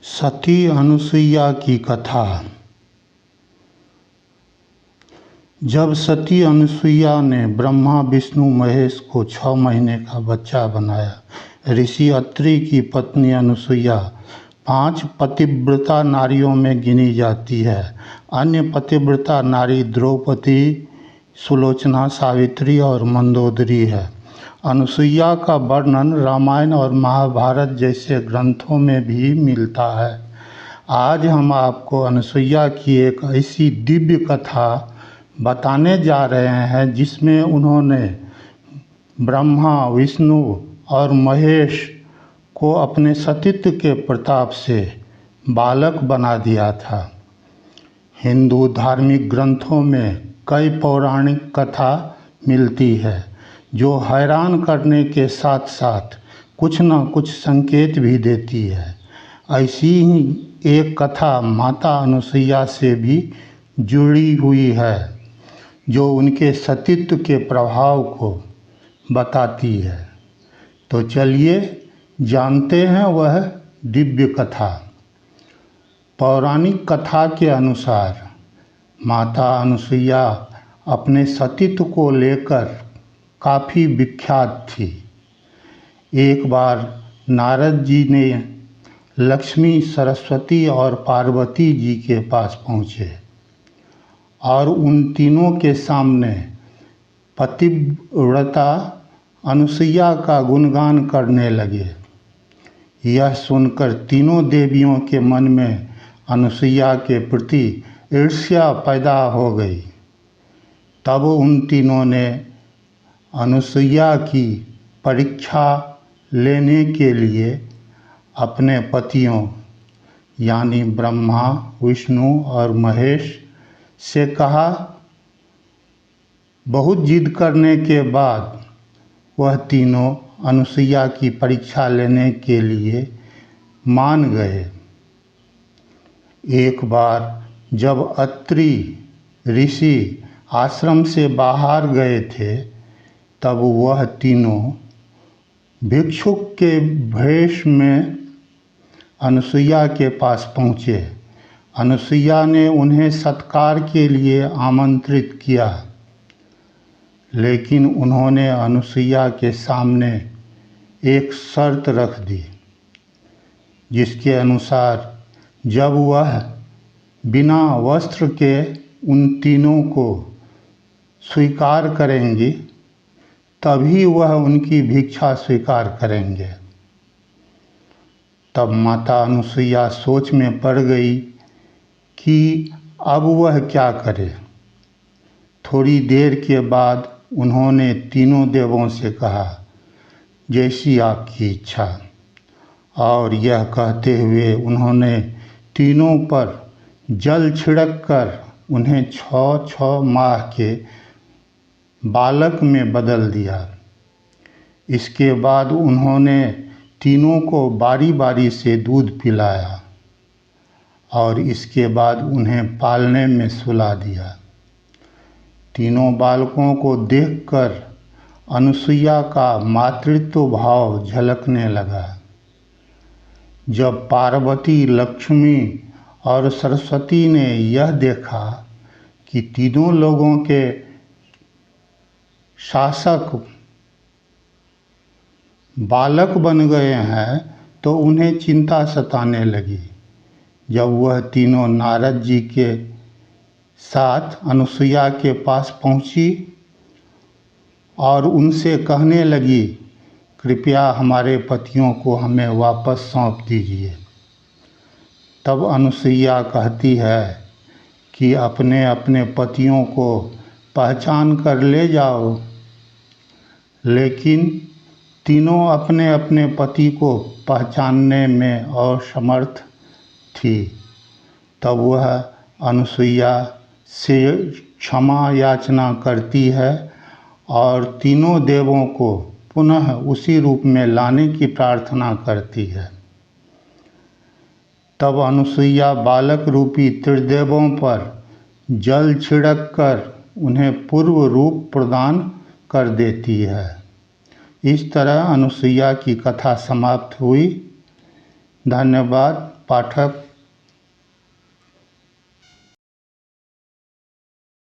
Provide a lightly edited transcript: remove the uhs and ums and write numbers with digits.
सती अनुसुईया की कथा। जब सती अनुसुईया ने ब्रह्मा विष्णु महेश को 6 महीने का बच्चा बनाया। ऋषि अत्रि की पत्नी अनुसुईया 5 पतिव्रता नारियों में गिनी जाती है। अन्य पतिव्रता नारी द्रौपदी, सुलोचना, सावित्री और मंदोदरी है। अनुसुईया का वर्णन रामायण और महाभारत जैसे ग्रंथों में भी मिलता है। आज हम आपको अनुसुईया की एक ऐसी दिव्य कथा बताने जा रहे हैं जिसमें उन्होंने ब्रह्मा, विष्णु और महेश को अपने सतीत्व के प्रताप से बालक बना दिया था। हिंदू धार्मिक ग्रंथों में कई पौराणिक कथा मिलती है जो हैरान करने के साथ साथ कुछ न कुछ संकेत भी देती है। ऐसी ही एक कथा माता अनुसुईया से भी जुड़ी हुई है जो उनके सतीत्व के प्रभाव को बताती है। तो चलिए जानते हैं वह दिव्य कथा। पौराणिक कथा के अनुसार माता अनुसुईया अपने सतीत्व को लेकर काफ़ी विख्यात थी। एक बार नारद जी ने लक्ष्मी, सरस्वती और पार्वती जी के पास पहुँचे और उन तीनों के सामने पतिव्रता अनुसुईया का गुणगान करने लगे। यह सुनकर तीनों देवियों के मन में अनुसुईया के प्रति ईर्ष्या पैदा हो गई। तब उन तीनों ने अनुसुईया की परीक्षा लेने के लिए अपने पतियों यानी ब्रह्मा, विष्णु और महेश से कहा। बहुत जिद करने के बाद वह तीनों अनुसुईया की परीक्षा लेने के लिए मान गए। एक बार जब अत्रि ऋषि आश्रम से बाहर गए थे तब वह तीनों भिक्षुक के भेष में अनुसुईया के पास पहुँचे। अनुसुईया ने उन्हें सत्कार के लिए आमंत्रित किया, लेकिन उन्होंने अनुसुईया के सामने एक शर्त रख दी, जिसके अनुसार जब वह बिना वस्त्र के उन तीनों को स्वीकार करेंगी तभी वह उनकी भिक्षा स्वीकार करेंगे। तब माता अनुसुईया सोच में पड़ गई कि अब वह क्या करे। थोड़ी देर के बाद उन्होंने तीनों देवों से कहा, जैसी आपकी इच्छा। और यह कहते हुए उन्होंने तीनों पर जल छिड़क कर उन्हें 6 माह के बालक में बदल दिया। इसके बाद उन्होंने तीनों को बारी बारी से दूध पिलाया और इसके बाद उन्हें पालने में सुला दिया। तीनों बालकों को देखकर अनुसुईया का मातृत्व भाव झलकने लगा। जब पार्वती, लक्ष्मी और सरस्वती ने यह देखा कि तीनों लोगों के शासक बालक बन गए हैं तो उन्हें चिंता सताने लगी। जब वह तीनों नारद जी के साथ अनुसुईया के पास पहुंची और उनसे कहने लगी, कृपया हमारे पतियों को हमें वापस सौंप दीजिए। तब अनुसुईया कहती है कि अपने अपने पतियों को पहचान कर ले जाओ। लेकिन तीनों अपने अपने पति को पहचानने में असमर्थ थी। तब वह अनुसुईया से क्षमा याचना करती है और तीनों देवों को पुनः उसी रूप में लाने की प्रार्थना करती है। तब अनुसुईया बालक रूपी त्रिदेवों पर जल छिड़क कर उन्हें पूर्व रूप प्रदान कर देती है। इस तरह अनुसुईया की कथा समाप्त हुई। धन्यवाद। पाठक